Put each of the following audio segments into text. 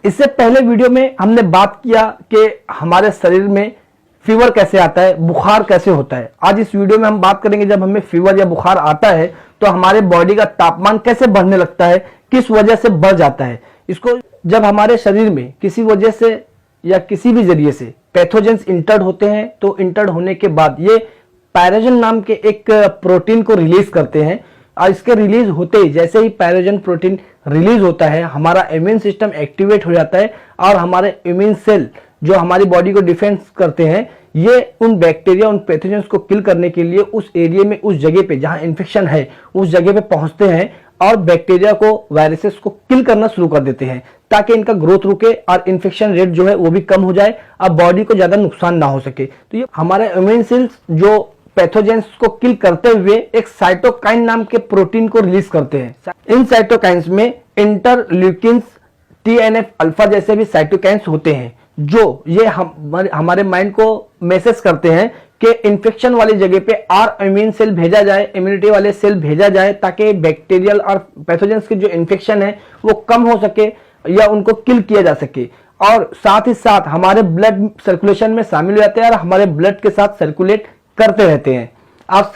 इससे पहले वीडियो में हमने बात किया कि हमारे शरीर में फीवर कैसे आता है, बुखार कैसे होता है। आज इस वीडियो में हम बात करेंगे जब हमें फीवर या बुखार आता है तो हमारे बॉडी का तापमान कैसे बढ़ने लगता है, किस वजह से बढ़ जाता है। इसको जब हमारे शरीर में किसी वजह से या किसी भी जरिए से पैथोजेंस इंटर्ड होते हैं तो इंटर्ड होने के बाद ये पैरोजन नाम के एक प्रोटीन को रिलीज करते हैं और इसके रिलीज होते ही जैसे ही पैरोजन प्रोटीन रिलीज होता है हमारा इम्यून सिस्टम एक्टिवेट हो जाता है और हमारे इम्यून सेल जो हमारी बॉडी को डिफेंस करते हैं ये उन बैक्टीरिया उन पैथोजेंस को किल करने के लिए उस एरिया में उस जगह पे जहां इन्फेक्शन है उस जगह पे पहुंचते हैं और बैक्टीरिया को वायरसेस को किल करना शुरू कर देते हैं ताकि इनका ग्रोथ रुके और इन्फेक्शन रेट जो है वो भी कम हो जाए और बॉडी को ज्यादा नुकसान ना हो सके। तो ये हमारे इम्यून सेल्स जो पैथोजेंस को किल करते हुए एक साइटोकाइन नाम के प्रोटीन को रिलीज करते हैं। इन साइटोकाइंस में इंटरल्यूकिन्स, टीएनएफ अल्फा जैसे भी साइटोकाइंस होते हैं जो ये हमारे माइंड को मैसेज करते हैं कि इन्फेक्शन वाली जगह पे और इम्यून सेल भेजा जाए, इम्यूनिटी वाले सेल भेजा जाए ताकि बैक्टीरियल और पैथोजेंस के जो इन्फेक्शन है वो कम हो सके या उनको किल किया जा सके। और साथ ही साथ हमारे ब्लड सर्कुलेशन में शामिल हो जाते हैं और हमारे ब्लड के साथ सर्कुलेट करते रहते हैं। अब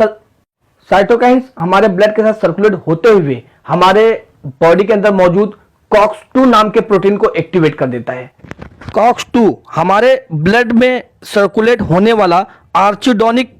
साइटोकाइंस हमारे ब्लड के साथ सर्कुलेट होते हुए हमारे बॉडी के अंदर मौजूद कॉक्स-2 नाम के प्रोटीन को एक्टिवेट कर देता है। कॉक्स-2 हमारे ब्लड में सर्कुलेट होने वाला आर्चिडोनिक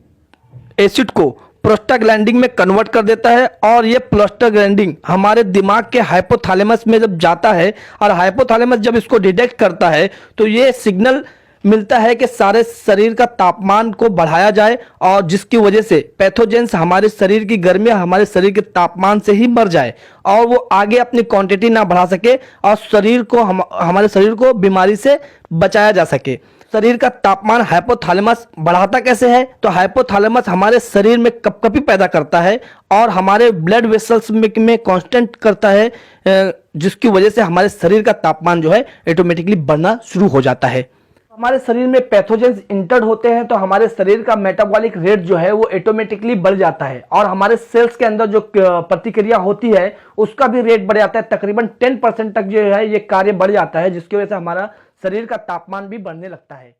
एसिड को प्रोस्टाग्लैंडिन में कन्वर्ट कर देता है और ये प्रोस्टाग्लैंडिन हमारे दिमाग के हाइपोथैलेमस में जब जाता है और हाइपोथैलेमस जब इसको डिटेक्ट करता है तो ये सिग्नल मिलता है कि सारे शरीर का तापमान को बढ़ाया जाए और जिसकी वजह से पैथोजेंस हमारे शरीर की गर्मी हमारे शरीर के तापमान से ही मर जाए और वो आगे अपनी क्वांटिटी ना बढ़ा सके और शरीर को हमारे शरीर को बीमारी से बचाया जा सके। शरीर का तापमान हाइपोथैलेमस बढ़ाता कैसे है तो हाइपोथैलेमस हमारे शरीर में कपकपी पैदा करता है और हमारे ब्लड वेसल्स में कांस्टेंट करता है जिसकी वजह से हमारे शरीर का तापमान जो है ऑटोमेटिकली बढ़ना शुरू हो जाता है। हमारे शरीर में पैथोजेंस इंटर्ड होते हैं तो हमारे शरीर का मेटाबॉलिक रेट जो है वो ऑटोमेटिकली बढ़ जाता है और हमारे सेल्स के अंदर जो प्रतिक्रिया होती है उसका भी रेट बढ़ जाता है। तकरीबन 10% तक जो है ये कार्य बढ़ जाता है जिसकी वजह से हमारा शरीर का तापमान भी बढ़ने लगता है।